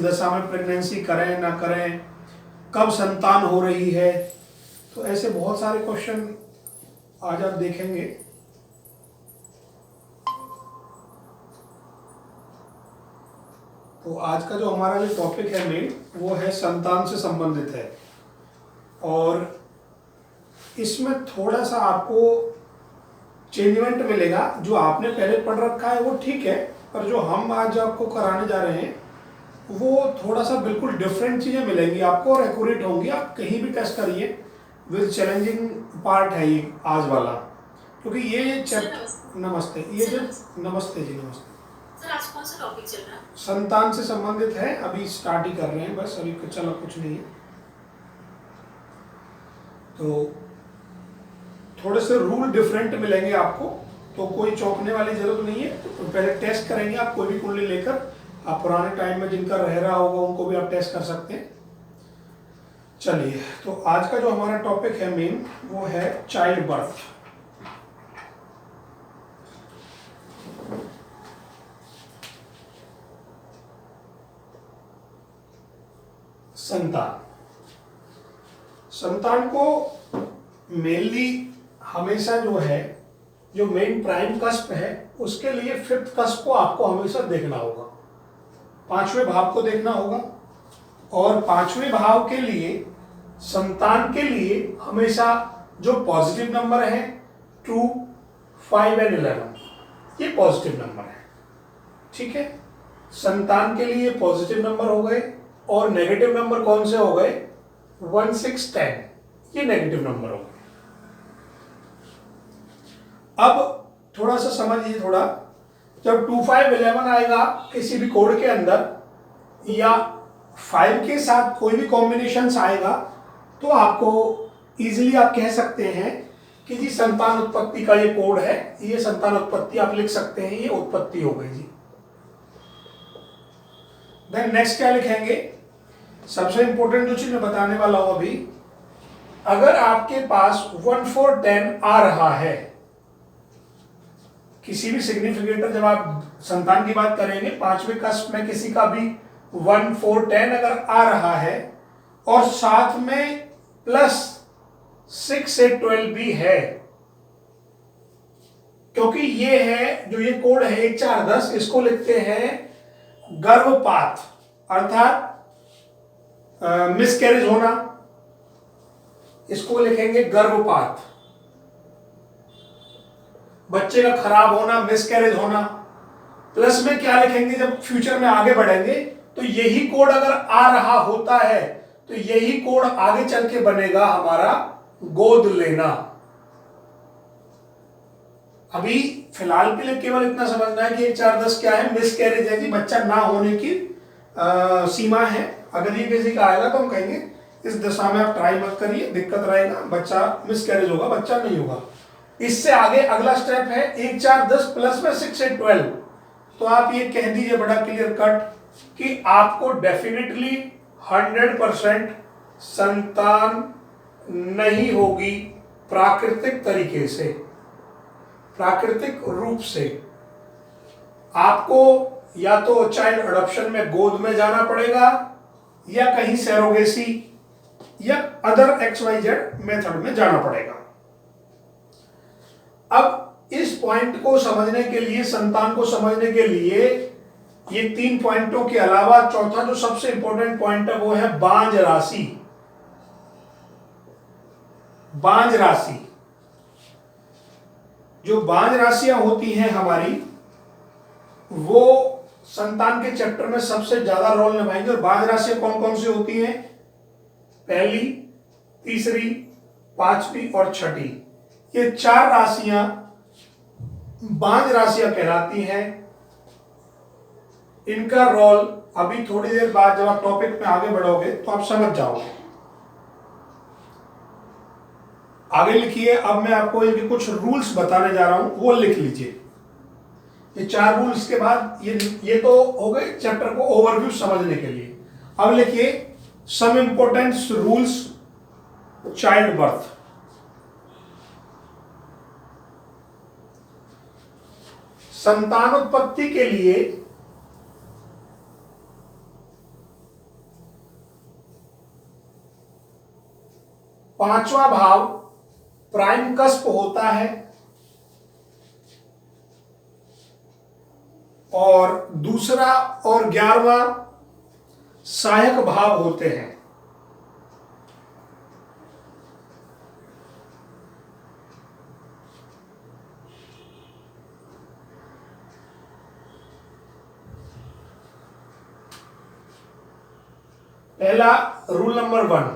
दशा में प्रेगनेंसी करें ना करें, कब संतान हो रही है, तो ऐसे बहुत सारे क्वेश्चन आज आप देखेंगे। तो आज का जो हमारा जो टॉपिक है मेन, वो है संतान से संबंधित है। और इसमें थोड़ा सा आपको चेंजमेंट मिलेगा। जो आपने पहले पढ़ रखा है वो ठीक है, पर जो हम आज आपको कराने जा रहे हैं वो थोड़ा सा बिल्कुल डिफरेंट चीज़ें मिलेंगी आपको और एक्यूरेट होंगी। आप कहीं भी टेस्ट करिए, विद चैलेंजिंग पार्ट है ये आज वाला, क्योंकि ये नमस्ते, ये जो नमस्ते जी, नमस्ते सर। आज कौन सा टॉपिक चल रहा है? संतान से संबंधित है। अभी स्टार्ट ही कर रहे हैं, बस अभी चलो कुछ नहीं है। तो थोड़े से रूल डिफरेंट मिलेंगे आपको, तो कोई चौंकने वाली जरूरत नहीं है। तो पहले टेस्ट करेंगे आप, कोई भी कुंडली लेकर। आप पुराने टाइम में जिनका रह रहा होगा उनको भी आप टेस्ट कर सकते हैं। चलिए, तो आज का जो हमारा टॉपिक है मेन, वो है चाइल्ड बर्थ। संतान, संतान को मेनली हमेशा जो है, जो मेन प्राइम कस्प है, उसके लिए फिफ्थ कस्प को आपको हमेशा देखना होगा, पांचवें भाव को देखना होगा। और पांचवें भाव के लिए संतान के लिए हमेशा जो पॉजिटिव नंबर है 2, 5 एंड 11, ये पॉजिटिव नंबर है। ठीक है, संतान के लिए पॉजिटिव नंबर हो गए। और नेगेटिव नंबर कौन से हो गए? 1, 6, 10, ये नेगेटिव नंबर हो गए। अब थोड़ा सा समझिए, थोड़ा जब 2, 5, 11 आएगा किसी भी कोड के अंदर, या 5 के साथ कोई भी कॉम्बिनेशन आएगा, तो आपको इजीली आप कह सकते हैं कि जी संतान उत्पत्ति का ये कोड है, ये संतान उत्पत्ति आप लिख सकते हैं, ये उत्पत्ति हो गई जी। देन नेक्स्ट क्या लिखेंगे? सबसे इंपॉर्टेंट जो चीज मैं बताने वाला हूं अभी, अगर आपके पास 1, 4, 10 आ रहा है, किसी भी सिग्निफिकेटर, जब आप संतान की बात करेंगे, पांचवें कस्प में किसी का भी 1, 4, 10 अगर आ रहा है और साथ में प्लस 6 से 12 भी है, क्योंकि ये है जो ये कोड है 1, 4, 10, इसको लिखते हैं गर्भपात, अर्थात मिसकैरेज होना, इसको लिखेंगे गर्भपात। बच्चे का खराब होना, मिसकैरेज होना। प्लस में क्या लिखेंगे जब फ्यूचर में आगे बढ़ेंगे, तो यही कोड अगर आ रहा होता है तो यही कोड आगे चल के बनेगा हमारा गोद लेना। अभी फिलहाल के लिए केवल इतना समझना है कि 1, 4, 10 क्या है? मिसकैरेज है जी, बच्चा ना होने की सीमा है। अगर ये किसी का आएगा तो हम कहेंगे इस दशा में आप ट्राई मत करिए, दिक्कत रहेगा, बच्चा मिसकैरेज होगा, बच्चा नहीं होगा। इससे आगे अगला स्टेप है 1, 4, 10 प्लस में 6 से 12, तो आप ये कह दीजिए बड़ा क्लियर कट कि आपको डेफिनेटली 100% संतान नहीं होगी प्राकृतिक तरीके से, प्राकृतिक रूप से। आपको या तो चाइल्ड अडॉप्शन में गोद में जाना पड़ेगा, या कहीं सैरोगेसी या अदर XYZ मेथड में जाना पड़ेगा। अब इस पॉइंट को समझने के लिए, संतान को समझने के लिए, ये 3 पॉइंटों के अलावा चौथा जो सबसे इंपॉर्टेंट पॉइंट है वो है बांझ राशि। बांझ राशि, जो बांझ राशियां होती हैं हमारी, वो संतान के चैप्टर में सबसे ज्यादा रोल निभाएंगे। और बांझ राशियां कौन कौन सी होती हैं? पहली, तीसरी, पांचवी और छठी, ये 4 राशियां बांझ राशियां कहलाती हैं। इनका रोल अभी थोड़ी देर बाद जब आप टॉपिक में आगे बढ़ोगे तो आप समझ जाओगे। आगे लिखिए। अब मैं आपको इनके कुछ रूल्स बताने जा रहा हूं, वो लिख लीजिए। ये 4 रूल्स के बाद ये तो हो गए चैप्टर को ओवरव्यू समझने के लिए। अब लिखिए सम इंपोर्टेंट रूल्स चाइल्ड बर्थ। संतान उत्पत्ति के लिए पांचवा भाव प्राइम कस्प होता है और दूसरा और 11वां सहायक भाव होते हैं। पहला रूल नंबर 1,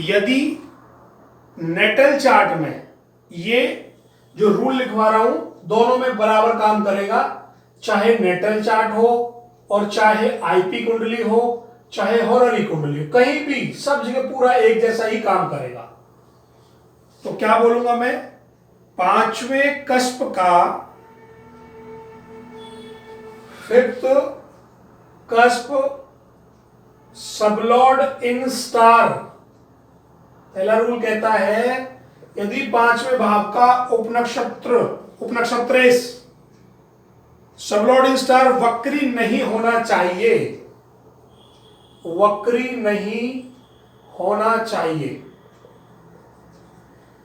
यदि नेटल चार्ट में ये जो रूल लिखवा रहा हूं दोनों में बराबर काम करेगा, चाहे नेटल चार्ट हो और चाहे आईपी कुंडली हो, चाहे हॉररी कुंडली हो, कहीं भी सब जगह पूरा एक जैसा ही काम करेगा। तो क्या बोलूंगा मैं, पांचवें कस्प का fifth cusp sublord in star. पहला रूल कहता है यदि पांचवें भाव का उपनक्षत्रेश सबलॉर्ड इन स्टार वक्री नहीं होना चाहिए, वक्री नहीं होना चाहिए।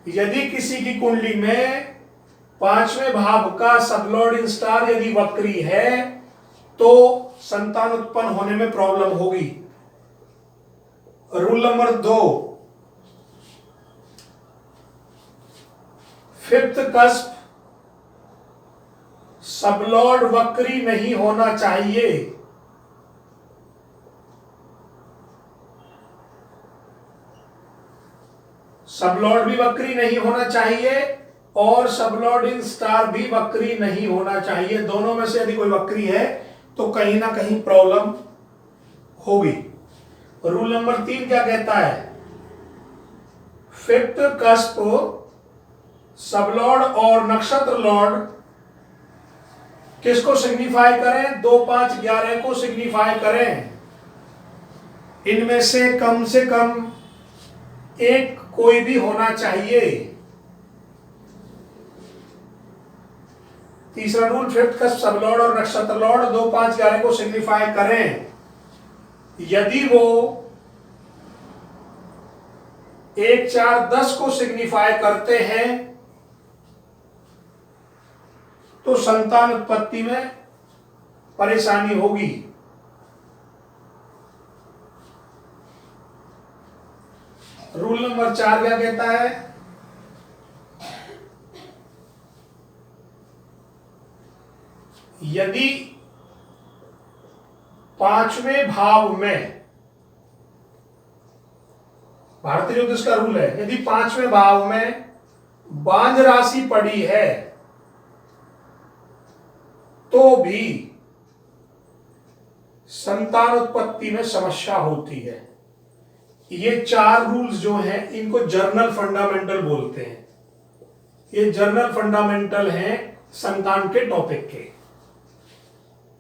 यदि किसी की कुंडली में पांचवें भाव का सबलॉर्ड इन स्टार यदि वक्री है तो संतान उत्पन्न होने में प्रॉब्लम होगी। Rule number 2, fifth cusp sublord वक्री नहीं होना चाहिए। सबलॉर्ड भी वक्री नहीं होना चाहिए और सबलॉर्ड इन स्टार भी वक्री नहीं होना चाहिए। दोनों में से यदि कोई वक्री है तो कहीं ना कहीं प्रॉब्लम होगी। रूल नंबर 3 क्या कहता है, फिफ्थ कस्प सबलॉर्ड और नक्षत्र लॉर्ड किसको सिग्निफाई करें, 2, 5, 11 को सिग्निफाई करें। इनमें से कम एक कोई भी होना चाहिए। तीसरा रूल, फिफ्थ कस्प सबलॉर्ड और नक्षत्र लॉर्ड 2, 5, 11 को सिग्निफाई करें। यदि वो 1, 4, 10 को सिग्निफाई करते हैं तो संतान उत्पत्ति में परेशानी होगी। रूल नंबर 4 क्या कहता है, यदि पांचवें भाव में, भारतीय ज्योतिष का रूल है, यदि पांचवें भाव में बांझ राशि पड़ी है तो भी संतान उत्पत्ति में समस्या होती है। ये 4 रूल्स जो हैं इनको जर्नल फंडामेंटल बोलते हैं। ये जर्नल फंडामेंटल हैं संतान के टॉपिक के।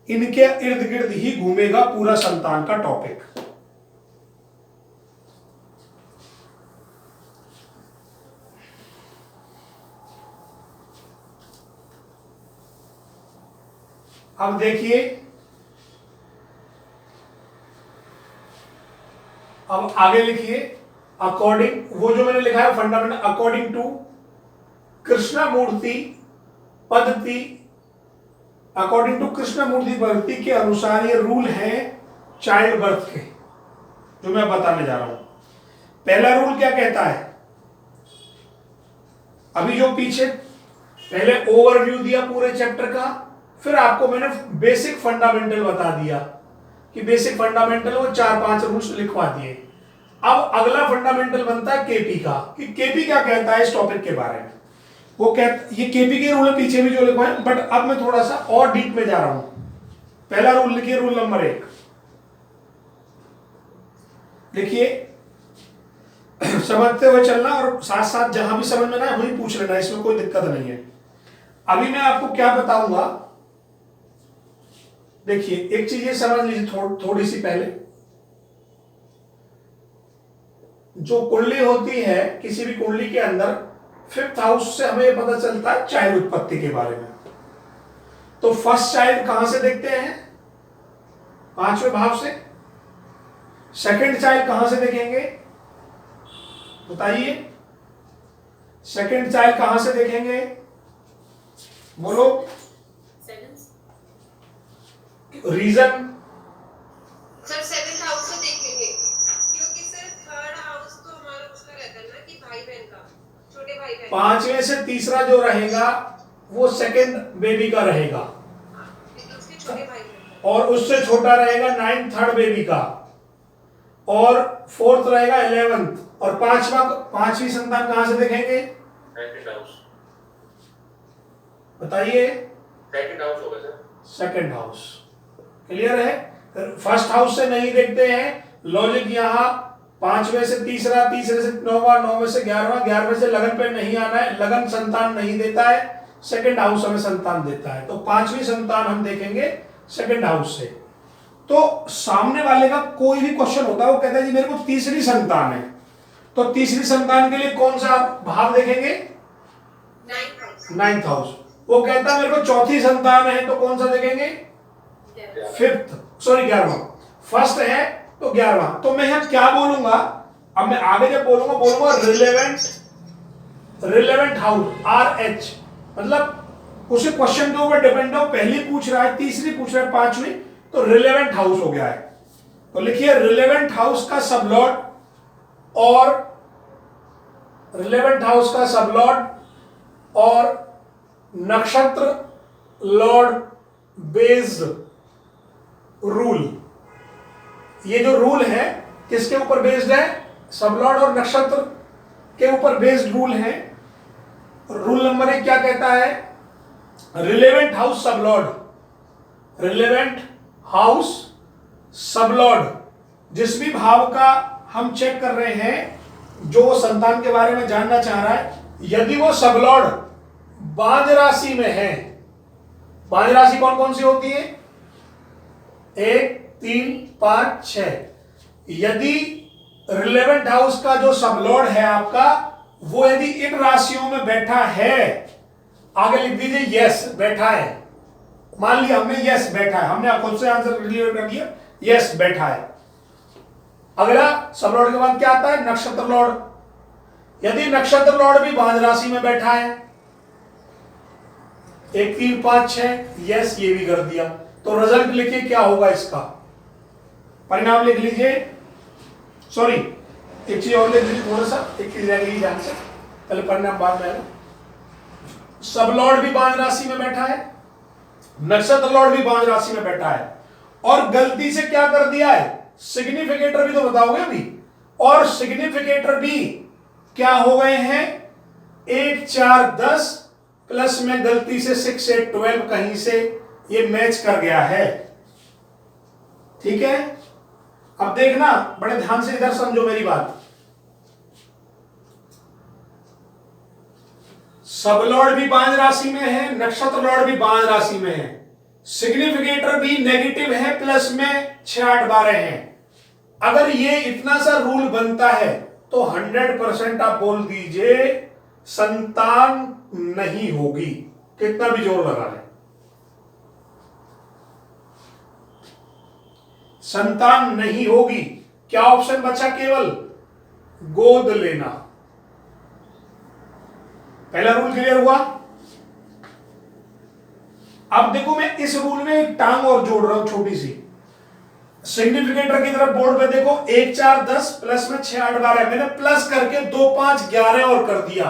इनके इर्द गिर्द ही घूमेगा पूरा संतान का टॉपिक। अब देखिए, अब आगे लिखिए, अकॉर्डिंग, वो जो मैंने लिखा है फंडामेंटल, अकॉर्डिंग टू कृष्णमूर्ति पद्धति, अकॉर्डिंग टू कृष्णमूर्ति पद्धति के अनुसार ये रूल है चाइल्ड बर्थ के, जो मैं बताने जा रहा हूं। पहला रूल क्या कहता है, अभी जो पीछे पहले ओवरव्यू दिया पूरे चैप्टर का, फिर आपको मैंने बेसिक फंडामेंटल बता दिया कि बेसिक फंडामेंटल वो 4-5 रूल्स लिखवा दिए। अब अगला फंडामेंटल बनता है केपी का, कि केपी क्या कहता है इस टॉपिक के बारे में। वो कहता, ये केपी के रूल है पीछे भी जो लिखवाए, बट अब मैं थोड़ा सा और डीप में जा रहा हूं। पहला रूल लिखिए, रूल नंबर 1 लिखिए, समझते हुए चलना और साथ साथ जहां भी समझ में ना है वही पूछ लेना, इसमें कोई दिक्कत नहीं है। अभी मैं आपको क्या बताऊंगा, देखिए एक चीज ये समझ लीजिए थोड़ी सी पहले, जो कुंडली होती है किसी भी कुंडली के अंदर, 5th हाउस से हमें पता चलता है चाइल्ड उत्पत्ति के बारे में। तो फर्स्ट चाइल्ड कहां से देखते हैं, 5वें भाव से। सेकंड चाइल्ड कहां से देखेंगे बताइए, सेकंड चाइल्ड कहां से देखेंगे, बोलो seventh, region. Sir seventh house से देखेंगे क्योंकि सर थर्ड हाउस तो हमारा उसका रहता है ना कि भाई बहन का, छोटे भाई बहन, पांचवें से तीसरा जो रहेगा वो सेकंड बेबी का रहेगा, उसके छोटे भाई बहन, और उससे छोटा रहेगा 9 थर्ड बेबी का, और फोर्थ रहेगा 11th, और पांचवी संतान कहां से देखेंगे सेकंड हाउस, बताइए। सेकंड हाउस होगा सर। सेकंड हाउस क्लियर है। फर्स्ट हाउस से नहीं देखते हैं, लॉजिक यहाँ पांचवें से तीसरा, तीसरे से नौवां, नौवें से 11वां, 11वें से लगन पे नहीं आना है, लगन संतान नहीं देता है, सेकंड हाउस हमें संतान देता है, तो पांचवी संतान हम देखेंगे सेकंड हाउस से। तो सामने वाले का कोई भी क्वेश्चन होता है वो कहता है जी मेरे को तीसरी संतान है, तो तीसरी संतान के लिए कौन सा भाव देखेंगे, नाइन्थ हाउस। वो कहता है मेरे को चौथी संतान है तो कौन सा देखेंगे, फिफ्थ, सॉरी 11वां। फर्स्ट है तो 11वां। तो मैं यहां क्या बोलूंगा, अब मैं आगे जब बोलूंगा रिलेवेंट हाउस, RH, मतलब उसे क्वेश्चन के ऊपर डिपेंड हो, पहली पूछ रहा है, तीसरी पूछ रहा है, पांचवी, तो रिलेवेंट हाउस हो गया है। तो लिखिए रिलेवेंट हाउस का सबलॉर्ड, और रिलेवेंट हाउस का सबलॉर्ड और नक्षत्र लॉर्ड बेस्ड रूल। ये जो रूल है किसके ऊपर बेस्ड है, सबलॉर्ड और नक्षत्र के ऊपर बेस्ड रूल है। रूल नंबर 1 क्या कहता है, relevant house sublord, relevant house sublord, जिस भी भाव का हम चेक कर रहे हैं, जो संतान के बारे में जानना चाह रहा है, यदि वो सबलॉर्ड बांझ राशि में है, बांझ राशि कौन कौन सी होती है, 1, 3, 5, 6, यदि रिलेवेंट हाउस का जो सबलॉर्ड है आपका, वो यदि इन राशियों में बैठा है, आगे लिख दीजिए यस बैठा है, मान लिया हमने यस बैठा है, हमने खुद से आंसर क्लियर कर दिया, यस बैठा है। अगला सबलॉर्ड के बाद क्या आता है, नक्षत्र लॉर्ड, यदि नक्षत्र लॉर्ड भी बांझ राशि में बैठा है, 1, 3, 5, 6, यस ये भी कर दिया, तो रिजल्ट लिखिए क्या होगा इसका, परिणाम लिख लीजिए। सॉरी एक चीज और लिख लीजिए, थोड़ा सा एक चीज रह गई ध्यान से, पहले परिणाम बाद में आएगा। सबलॉर्ड भी बांझ राशि में बैठा है, नक्षत्र लॉर्ड भी बांझ राशि में बैठा है, और गलती से क्या कर दिया है, सिग्निफिकेटर भी तो बताओगे अभी, और सिग्निफिकेटर भी क्या हो गए हैं, 1, 4, 10 प्लस में गलती से 6, 8, 12 कहीं से ये मैच कर गया है। ठीक है, अब देखना बड़े ध्यान से, इधर समझो मेरी बात। सबलॉर्ड भी बांझ राशि में है, नक्षत्र लॉर्ड भी बांझ राशि में है, सिग्निफिकेटर भी नेगेटिव है, प्लस में 6, 8, 12 है। अगर ये इतना सा रूल बनता है तो 100% आप बोल दीजिए संतान नहीं होगी, कितना भी जोर लगा ले, संतान नहीं होगी। क्या ऑप्शन बचा, केवल गोद लेना। पहला रूल क्लियर हुआ। अब देखो मैं इस रूल में एक टांग और जोड़ रहा हूं छोटी सी, सिग्निफिकेटर की तरफ बोर्ड पे देखो, 1, 4, 10 प्लस में 6, 8, 12, मैंने प्लस करके 2, 5, 11 और कर दिया।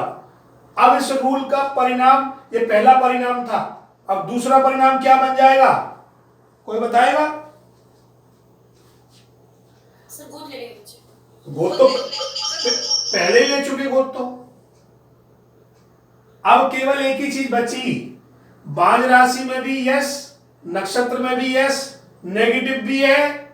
अब इस रूल का परिणाम, ये पहला परिणाम था, अब दूसरा परिणाम क्या बन जाएगा, कोई बताएगा। सर गोद ले लेंगे बच्चे। गोद तो पहले ही ले चुके गोद तो। अब केवल एक ही चीज बची, बांझ राशि में भी यस, नक्षत्र में भी यस, नेगेटिव भी है,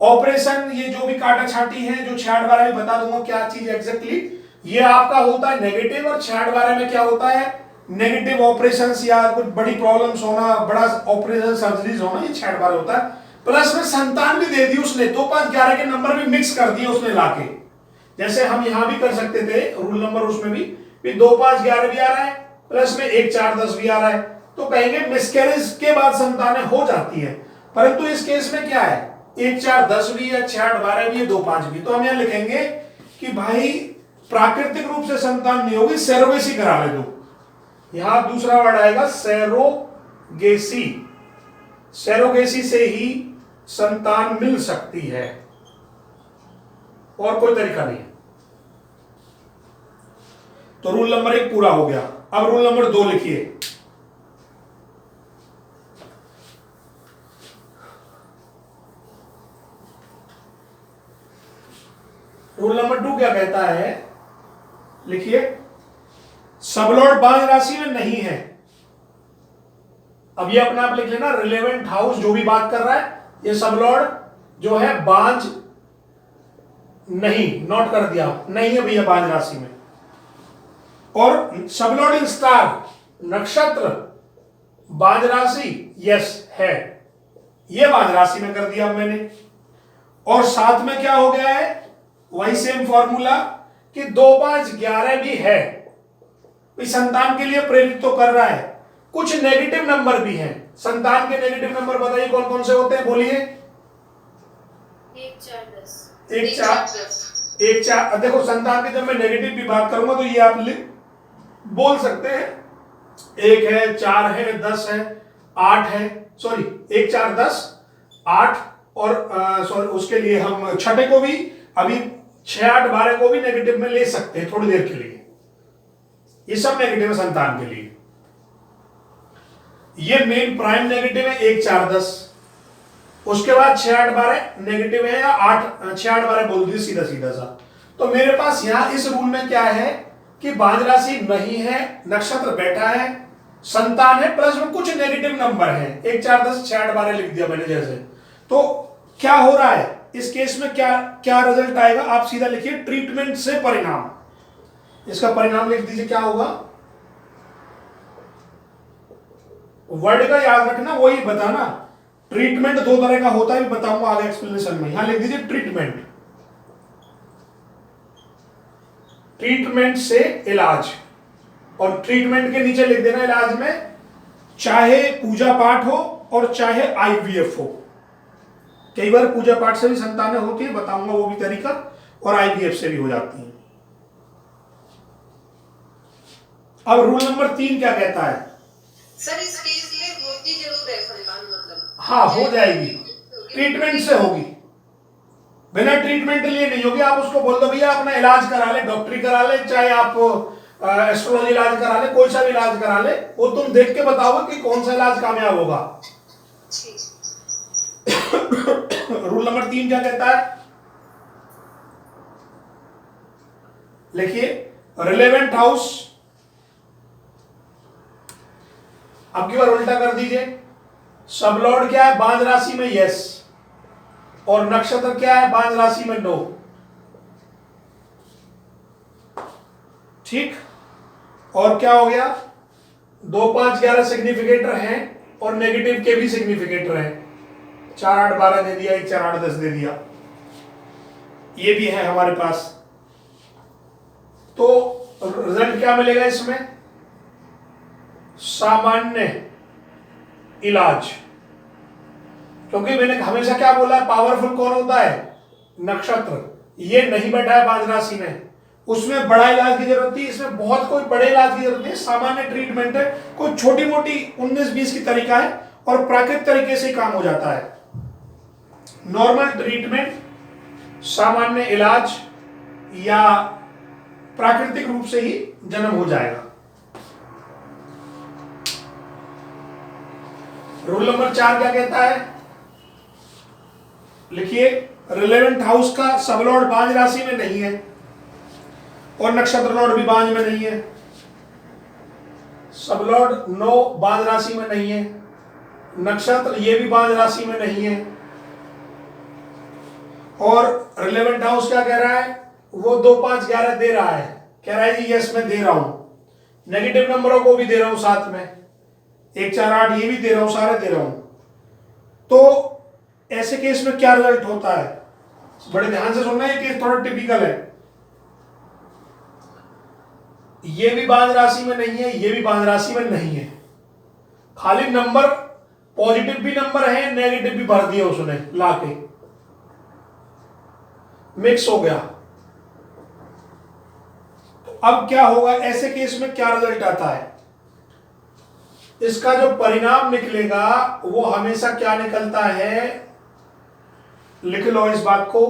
ऑपरेशन ये जो भी काटा छाटी है, जो 6, 8, 12 में बता दूंगा क्या चीज एग्जैक्टली, ये आपका होता है नेगेटिव, और 6, 8, 12 में क्या होता है, नेगेटिव ऑपरेशंस या कुछ बड़ी प्रॉब्लम्स होना, बड़ा ऑपरेशन सर्जरीज होना, ये 6, 8, 12 होता है। प्लस में संतान भी दे दी उसने, 2, 5, 11 के नंबर भी मिक्स कर दिए उसने लाके, जैसे हम यहां भी कर सकते थे, रूल नंबर उसमें भी 2, 5, 11 भी आ रहा है, प्लस में 1, 4, 10 भी आ रहा है, तो कहेंगे मिसकैरेज के बाद संतानें हो जाती है। परंतु इस केस में क्या है, 1 4 10 भी है, 6 8 12 भी है, 2 5 भी। तो हम यहां लिखेंगे कि भाई प्राकृतिक रूप से संतान नहीं होगी, सेरोगेसी करा ले दो। यहां दूसरा वर्ड आएगा सेरोगेसी। सेरोगेसी से ही संतान मिल सकती है, और कोई तरीका नहीं है। तो रूल नंबर 1 पूरा हो गया। अब रूल नंबर 2 लिखिए। रूल नंबर 2 क्या कहता है, लिखिए। सबलॉर्ड बांझ राशि में नहीं है। अब ये अपने आप लिख लेना, रिलेवेंट हाउस जो भी बात कर रहा है, ये सबलॉर्ड जो है बांझ नहीं, नोट कर दिया, नहीं है भैया बांझ राशि में। और सबलॉर्ड इन स्टार, नक्षत्र बांझ राशि, यस है, ये बांझ राशि में कर दिया मैंने। और साथ में क्या हो गया है, वही सेम फॉर्मूला कि 2 5 11 भी है, संतान के लिए प्रेरित तो कर रहा है। कुछ नेगेटिव नंबर भी हैं। संतान के नेगेटिव नंबर बताइए कौन कौन से होते हैं, बोलिए। 1 4 10 1 4 देखो, संतान के जब मैं नेगेटिव भी बात करूंगा तो ये आप बोल सकते हैं 1 है, 4 है, 10 है, 8 है, सॉरी 1 4 10 8, और सॉरी उसके लिए हम छठे को भी, अभी 6 8 12 को भी नेगेटिव में ले सकते हैं थोड़ी देर के लिए। ये सब नेगेटिव है संतान के लिए। ये मेन प्राइम नेगेटिव है 1 4 10, उसके बाद 6 8 12 नेगेटिव है, या 6 8 12 बोल दीजिए सीधा सीधा सा। तो मेरे पास यहां इस रूल में क्या है कि बांझ राशि नहीं है, नक्षत्र बैठा है, संतान है, प्लस में कुछ नेगेटिव नंबर है, 1 4 10 6 8 12 लिख दिया मैंने जैसे। तो क्या हो रहा है इस केस में, क्या क्या रिजल्ट आएगा, आप सीधा लिखिए ट्रीटमेंट से परिणाम। इसका परिणाम लिख दीजिए, क्या होगा, वर्ड का याद रखना, वही बताना। ट्रीटमेंट 2 तरह का होता है, भी बताऊंगा आगे एक्सप्लेनेशन में। यहां लिख दीजिए ट्रीटमेंट, ट्रीटमेंट से इलाज, और ट्रीटमेंट के नीचे लिख देना इलाज में चाहे पूजा पाठ हो और चाहे आईवीएफ हो। कई बार पूजा पाठ से भी संतानें होती है, बताऊंगा वो भी तरीका, और आईवीएफ से भी हो जाती है। अब रूल नंबर 3 क्या कहता है, सर इस केस में होती जरूर है संतान, मतलब हाँ हो जाएगी, ट्रीटमेंट से होगी, बिना ट्रीटमेंट लिए नहीं होगी। आप उसको बोल दो भैया अपना इलाज करा ले, डॉक्टरी करा ले, चाहे आप एस्ट्रोलॉजी इलाज करा ले, कोई सा भी इलाज करा ले, वो तुम देख के बताओगे कि कौन सा इलाज कामयाब होगा। रूल नंबर 3 क्या कहता है, लिखिए रिलेवेंट हाउस। अब की बार उल्टा कर दीजिए, सबलॉर्ड क्या है बांझ राशि में, यस, और नक्षत्र क्या है बांझ राशि में, नो। ठीक, और क्या हो गया, 2 5 11 सिग्निफिकेटर हैं और नेगेटिव के भी सिग्निफिकेटर हैं, 4 8 12 दे दिया, 1 4 8 10 दे दिया, ये भी है हमारे पास। तो रिजल्ट क्या मिलेगा इसमें, सामान्य इलाज। क्योंकि मैंने हमेशा क्या बोला है, पावरफुल कौन होता है, नक्षत्र। ये नहीं बैठा है बांझ राशि में, उसमें बड़ा इलाज की जरूरत थी, इसमें बहुत कोई बड़े इलाज की जरूरत नहीं, सामान्य ट्रीटमेंट है, कोई छोटी मोटी 19 20 की तरीका है, और प्राकृतिक तरीके से काम हो जाता है। नॉर्मल ट्रीटमेंट, सामान्य इलाज, या प्राकृतिक रूप से ही जन्म हो जाएगा। रूल नंबर 4 क्या कहता है, लिखिए रिलेवेंट हाउस का सबलॉर्ड बांझ राशि में नहीं है, और नक्षत्र लॉर्ड भी बांझ में नहीं है, सबलॉर्ड 9 बांझ राशि में नहीं है, नक्षत्र ये भी बांझ राशि में नहीं है, और रिलेवेंट हाउस क्या कह रहा है, वो 2 5 11 दे रहा है, कह रहा है जी यस मैं दे रहा हूं, नेगेटिव नंबरों को भी दे रहा हूं साथ में, 1 4 8 ये भी दे रहा हूं, सारे दे रहा हूं। तो ऐसे केस में क्या रिजल्ट होता है, बड़े ध्यान से सुनना, ये केस थोड़ा टिपिकल है। ये भी बांझ राशि में नहीं है, ये भी बांझ राशि में नहीं है, खाली नंबर पॉजिटिव भी नंबर है, नेगेटिव भी भर दिया उसने लाके, मिक्स हो गया। तो अब क्या होगा, ऐसे केस में क्या रिजल्ट आता है, इसका जो परिणाम निकलेगा वो हमेशा क्या निकलता है, लिख लो इस बात को।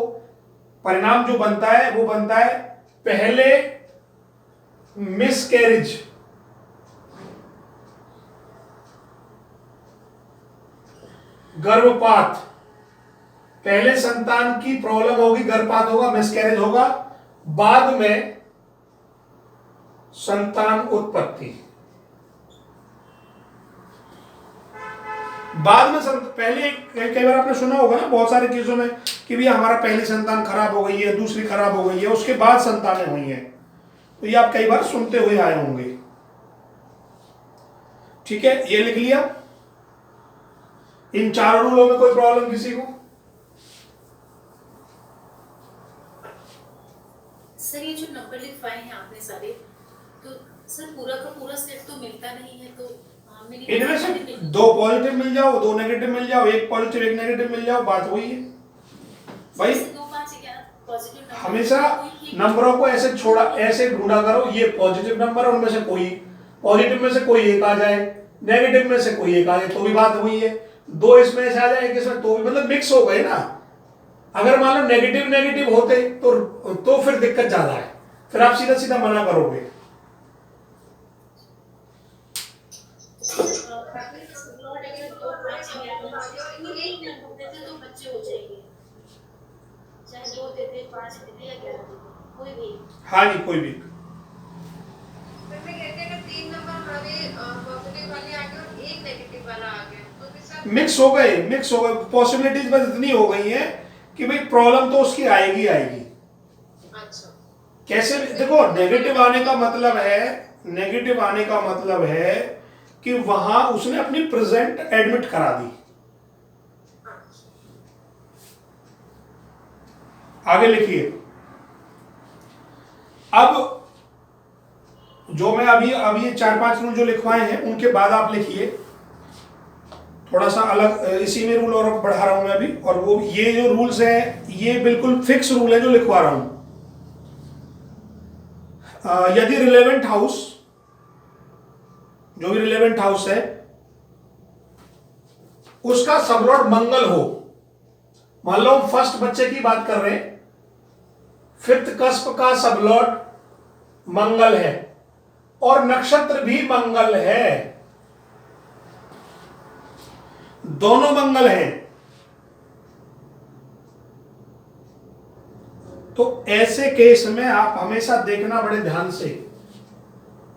परिणाम जो बनता है वो बनता है पहले मिसकैरेज, गर्भपात, पहले संतान की प्रॉब्लम होगी, गर्भपात होगा, मिसकैरेज होगा, बाद में संतान उत्पत्ति। बाद में पहले कई बार आपने सुना होगा ना बहुत सारे केसों में कि भैया हमारा पहली संतान खराब हो गई है, दूसरी खराब हो गई है, उसके बाद संतानें हुई हैं। तो ये आप कई बार सुनते हुए आए होंगे। ठीक है, ये लिख लिया। इन चारों रूलों में कोई प्रॉब्लम किसी को? सर ये जो नंबर लिखवाए हैं आपने सारे, तो सर पूरा का पूरा सेट तो मिलता नहीं है, तो इनमें से दो पॉजिटिव मिल जाओ, दो नेगेटिव मिल जाओ, एक पॉजिटिव एक नेगेटिव मिल जाओ, बात वही है भाई। 2 5 11 पॉजिटिव नंबर, हमेशा नंबरों को ऐसे छोड़ा, ऐसे ढूंढा करो, ये पॉजिटिव नंबर है, उनमें से कोई पॉजिटिव में से कोई एक आ जाए, नेगेटिव में से कोई एक आ जाए, तो भी बात हुई है। दो इसमें से आ जाए, एक इसमें, तो भी मतलब मिक्स हो गए ना। अगर मान लो नेगेटिव नेगेटिव होते तो फिर दिक्कत ज्यादा है, फिर आप सीधा सीधा मना करोगे। तो बच्चे हो जाएंगे, चाहे 2 देते 5 देते या 11 देते, कोई भी। हाँ जी, कोई भी। फिर मैं कहते हैं अगर 3 नंबर हमारे पॉजिटिव वाले आ गए और एक नेगेटिव वाला आ गया तो फिर सब मिक्स हो गए। पॉसिबिलिटीज बस इतनी हो गई है कि भाई प्रॉब्लम तो उसकी आएगी आएगी। अच्छा कैसे देखो, नेगेटिव आने का मतलब है, नेगेटिव आने का मतलब है कि वहां उसने अपनी प्रेजेंट एडमिट करा दी। आगे लिखिए। अब जो मैं अभी ये 4-5 रूल जो लिखवाए हैं उनके बाद आप लिखिए थोड़ा सा अलग, इसी में रूल और बढ़ा रहा हूं मैं अभी। और वो ये जो रूल्स हैं ये बिल्कुल फिक्स रूल है जो लिखवा रहा हूं। यदि रिलेवेंट हाउस, जो भी रिलेवेंट हाउस है उसका सबलॉर्ड मंगल हो, मान लो फर्स्ट बच्चे की बात कर रहे हैं, फिफ्थ कस्प का सबलॉर्ड मंगल है और नक्षत्र भी मंगल है, दोनों मंगल हैं, तो ऐसे केस में आप हमेशा देखना बड़े ध्यान से,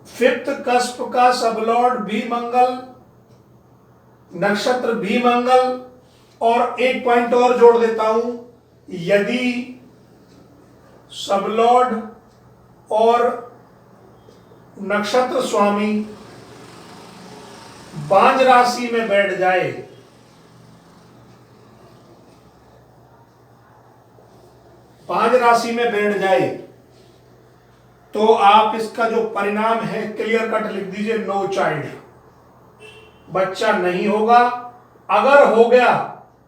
फिफ्थ कस्प का सबलॉर्ड भी मंगल, नक्षत्र भी मंगल, और एक पॉइंट और जोड़ देता हूं, यदि सबलॉर्ड और नक्षत्र स्वामी बांझ राशि में बैठ जाए, बांझ राशि में बैठ जाए, तो आप इसका जो परिणाम है क्लियर कट लिख दीजिए, नो चाइल्ड, बच्चा नहीं होगा, अगर हो गया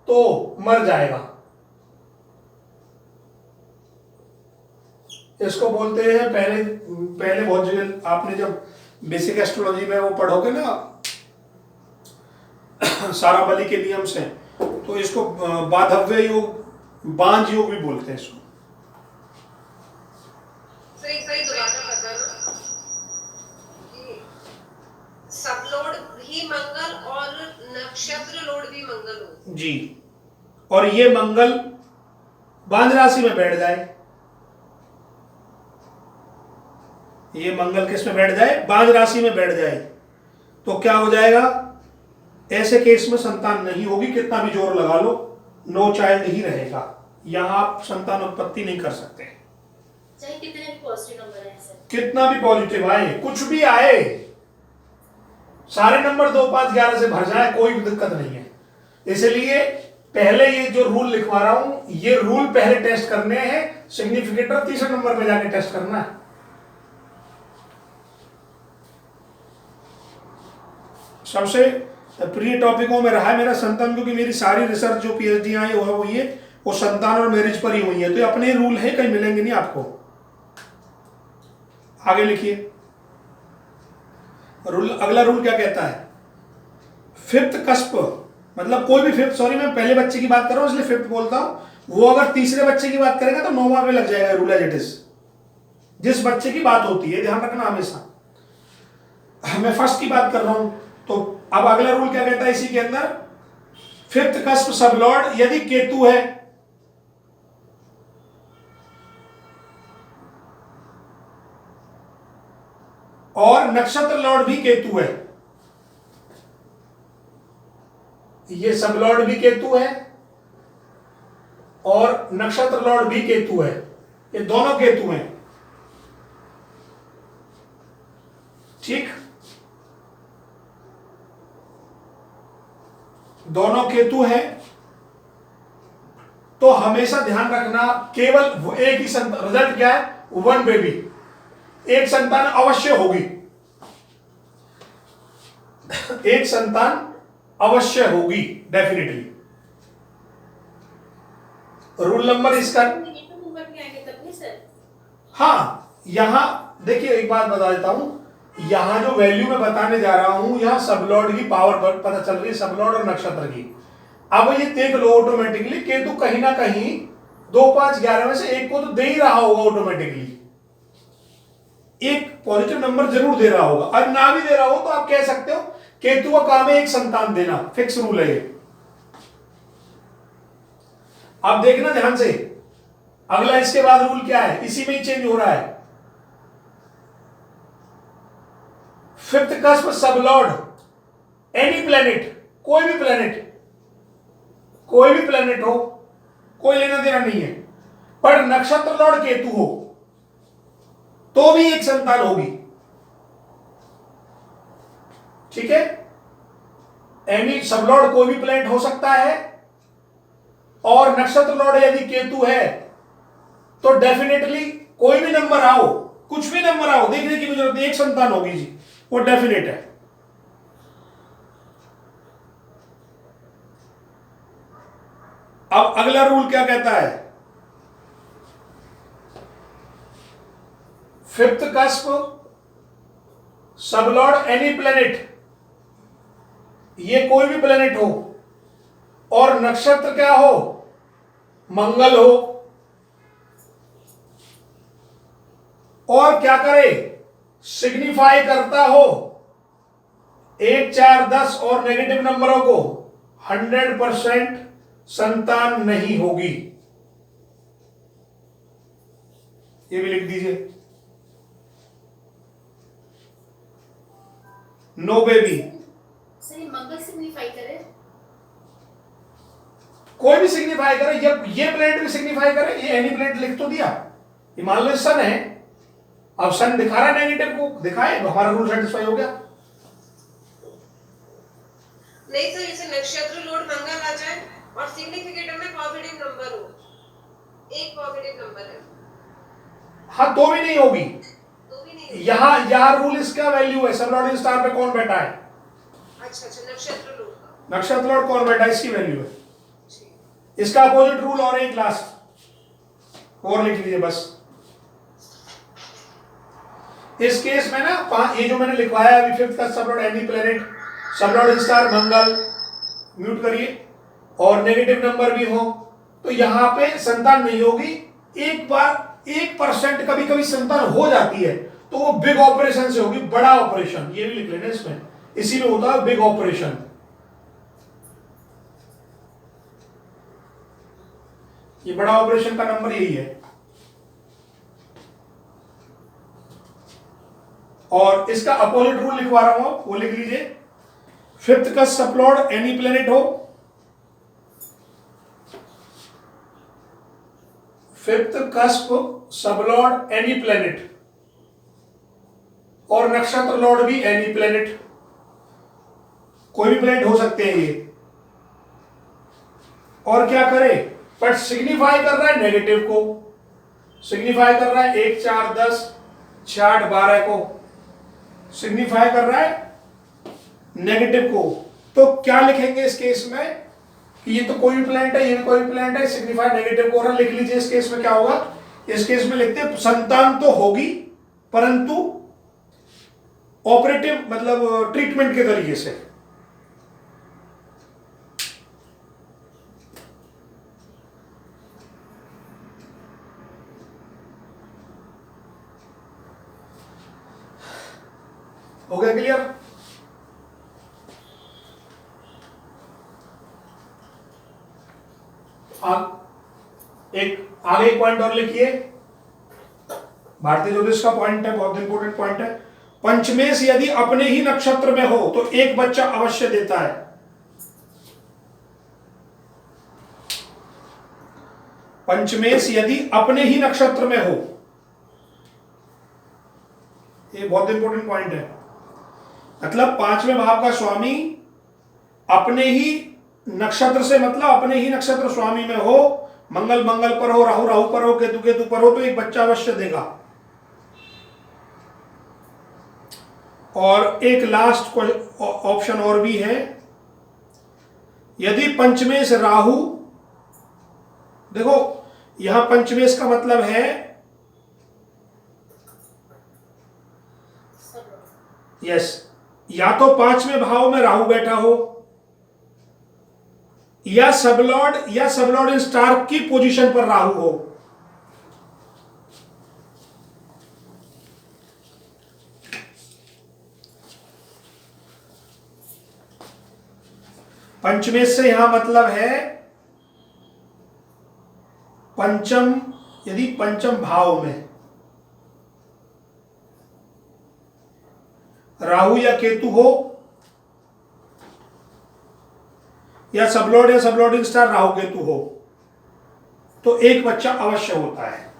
तो मर जाएगा। इसको बोलते हैं, पहले बहुत जगह आपने जब बेसिक एस्ट्रोलॉजी में वो पढ़ोगे ना साराबली के नियम से, तो इसको बाधव्य योग, बांझ योग भी बोलते हैं इसको। सर एक बार दोबारा बताना कि सब लोड भी मंगल और नक्षत्र लोड भी मंगल हो जी, और ये मंगल बांझ राशि में बैठ जाए, ये मंगल किस में बैठ जाए, बांझ राशि में बैठ जाए, तो क्या हो जाएगा, ऐसे केस में संतान नहीं होगी, कितना भी जोर लगा लो, नो चाइल्ड ही रहेगा, यहां आप संतान उत्पत्ति नहीं कर सकते, चाहे कितने भी पॉजिटिव नंबर आए सर, कितना भी पॉजिटिव आए, कुछ भी आए, सारे नंबर 2 5 11 से भर जाए, कोई भी दिक्कत नहीं है। इसलिए पहले ये जो रूल लिखवा रहा हूं, ये रूल पहले टेस्ट करने हैं, सिग्निफिकेटर तीसरे नंबर पे जाके टेस्ट करना है। सबसे प्रिय टॉपिकों में रहा है मेरा संतान, क्योंकि मेरी सारी रिसर्च जो पीएचडी आई वो ये वो संतान और मैरिज पर ही हुई है, तो ये अपने रूल है, कहीं मिलेंगे नहीं आपको। आगे लिखिए रूल, अगला रूल क्या कहता है, फिफ्थ कस्प, मतलब कोई भी फिफ्थ, सॉरी मैं पहले बच्चे की बात कर रहा हूं इसलिए फिफ्थ बोलता हूं, वो अगर तीसरे बच्चे की बात करेगा तो 9वां पे लग जाएगा रूल एज इट इज, जिस बच्चे की बात होती है, ध्यान रखना हमेशा। मैं फर्स्ट की बात कर रहा हूं, तो अब अगला रूल क्या कहता है इसी के अंदर, फिफ्थ कस्प सबलॉर्ड यदि केतु है, और नक्षत्र लॉर्ड भी केतु है, ये सब लॉर्ड भी केतु है और नक्षत्र लॉर्ड भी केतु है, ये दोनों केतु हैं, ठीक, दोनों केतु हैं, तो हमेशा ध्यान रखना केवल एक ही संतान, रिजल्ट क्या है, 1 बेबी, एक संतान अवश्य होगी, एक संतान अवश्य होगी डेफिनेटली। रूल नंबर इसका, नेगेटिव नंबर भी आएंगे तब नहीं सर? हाँ यहां देखिए एक बात बता देता हूं, यहां जो वैल्यू मैं बताने जा रहा हूं, यहां सबलॉर्ड की पावर पता चल रही है, सबलॉर्ड और नक्षत्र की। अब ये देख लो ऑटोमेटिकली केतु कहीं ना कहीं 2, 5, 11 में से एक को तो दे ही रहा होगा ऑटोमेटिकली, एक पॉजिटिव नंबर जरूर दे रहा होगा, और ना भी दे रहा हो तो आप कह सकते हो केतु का काम है एक संतान देना, फिक्स रूल है ये। आप देखना ध्यान से, अगला इसके बाद रूल क्या है, इसी में ही चेंज हो रहा है, fifth cusp sublord any planet, कोई भी प्लेनेट, कोई भी प्लेनेट हो, कोई लेना देना नहीं है, पर नक्षत्र लॉर्ड केतु हो तो भी एक संतान होगी, ठीक है। एनी सबलॉर्ड कोई भी प्लेनेट हो सकता है, और नक्षत्र लॉर्ड यदि केतु है तो डेफिनेटली कोई भी नंबर आओ, कुछ भी नंबर आओ, देखने की जरूरत नहीं, एक संतान होगी जी, वो डेफिनेट है। अब अगला रूल क्या कहता है, fifth cusp sublord any planet, ये कोई भी प्लेनेट हो और नक्षत्र क्या हो, मंगल हो, और क्या करे, सिग्निफाई करता हो 1, 4, 10 और नेगेटिव नंबरों को, 100% संतान नहीं होगी, ये भी लिख दीजिए, नो बेबी। सही, मंगल सिग्निफाई करे, कोई भी सिग्निफाई करे, जब ये प्लेनेट भी सिग्निफाई करे, ये एनी प्लेनेट लिख तो दिया, ये मान लो सन है, अब सन दिखा रहा है नेगेटिव को, दिखाए, हमारा रूल सेटिस्फाई हो गया। नहीं सर, जैसे नक्षत्र लॉर्ड मंगल आ जाए और सिग्निफिकेटर में पॉजिटिव नंबर हो, एक पॉजिटिव नंबर है, हाँ तो भी नहीं होगी, तो भी नहीं। यहां रूल इसका वैल्यू है, सबलॉर्ड स्टार पे कौन बैठा है, अच्छा, नक्षत्र लॉर्ड का, नक्षत्र लॉर्ड कौन बैठा है, इसकी वैल्यू है, ठीक। इसका अपोजिट रूल और एक लास्ट और लिख लीजिए बस। इस केस में ना ये जो मैंने लिखवाया अभी, फिफ्थ का sublord any planet, sublord star Mangal, mute करिए, और नेगेटिव नंबर भी हो, तो यहां पे संतान नहीं होगी, एक बार 1% कभी कभी संतान हो जाती है, तो वो बिग ऑपरेशन से होगी, बड़ा ऑपरेशन, ये भी लिख लेना इसमें, इसी में होता है बिग ऑपरेशन। ये बड़ा ऑपरेशन का नंबर यही है, और इसका अपोजिट रूल लिखवा रहा हूं, वो लिख लीजिए, फिफ्थ का सबलॉर्ड एनी प्लेनेट हो, fifth cusp sublord any planet, और नक्षत्र लॉर्ड भी एनी प्लेनेट, कोई भी प्लेनेट हो सकते हैं ये, और क्या करे, बट सिग्निफाई कर रहा है नेगेटिव को, सिग्निफाई कर रहा है 1, 4, 10, 6, 8, 12 को, सिग्निफाई कर रहा है नेगेटिव को, तो क्या लिखेंगे इस केस में, कि ये तो कोई भी प्लेनेट है, ये भी कोई भी प्लेनेट है, सिग्निफाई नेगेटिव कोरल लिख लीजिए। इस केस में क्या होगा, इस केस में लिखते हैं संतान तो होगी परंतु ऑपरेटिव मतलब ट्रीटमेंट के तरीके से। हो गया क्लियर? आगे एक पॉइंट और लिखिए, भारतीय ज्योतिष का पॉइंट है, बहुत इंपोर्टेंट पॉइंट है। पंचमेश यदि अपने ही नक्षत्र में हो तो एक बच्चा अवश्य देता है। पंचमेश यदि अपने ही नक्षत्र में हो, ये बहुत इंपोर्टेंट पॉइंट है। मतलब पांचवें भाव का स्वामी अपने ही नक्षत्र से, मतलब अपने ही नक्षत्र स्वामी में हो, मंगल मंगल पर हो, राहु राहु पर हो, केतु केतु पर हो, तो एक बच्चा अवश्य देगा। और एक लास्ट ऑप्शन और भी है, यदि पंचमेश राहु, देखो यहां पंचमेश का मतलब है यस, या तो पांचवें भाव में राहु बैठा हो, या सबलॉर्ड इन स्टार की पोजीशन पर राहु हो। पंचमेश से यहां मतलब है पंचम, यदि पंचम भाव में राहु या केतु हो, या sublord in star Rahu Ketu हो, तो एक बच्चा अवश्य होता है।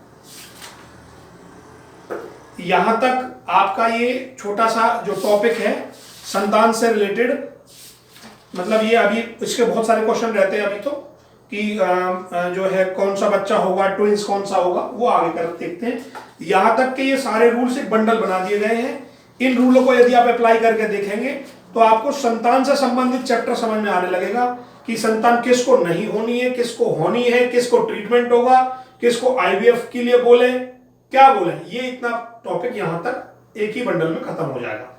यहां तक आपका ये छोटा सा जो टॉपिक है संतान से रिलेटेड, मतलब ये अभी इसके बहुत सारे क्वेश्चन रहते हैं अभी तो, कि जो है कौन सा बच्चा होगा, ट्विंस कौन सा होगा, वो आगे कर देखते हैं। यहां तक कि ये सारे रूल्स एक बंडल बना दिए गए हैं। इन रूलों को यदि आप अप्लाई करके देखेंगे तो आपको संतान से संबंधित चैप्टर समझ में आने लगेगा कि संतान किसको नहीं होनी है, किसको होनी है, किसको ट्रीटमेंट होगा, किसको आईवीएफ के लिए बोले, क्या बोले, ये इतना टॉपिक यहां तक एक ही बंडल में खत्म हो जाएगा।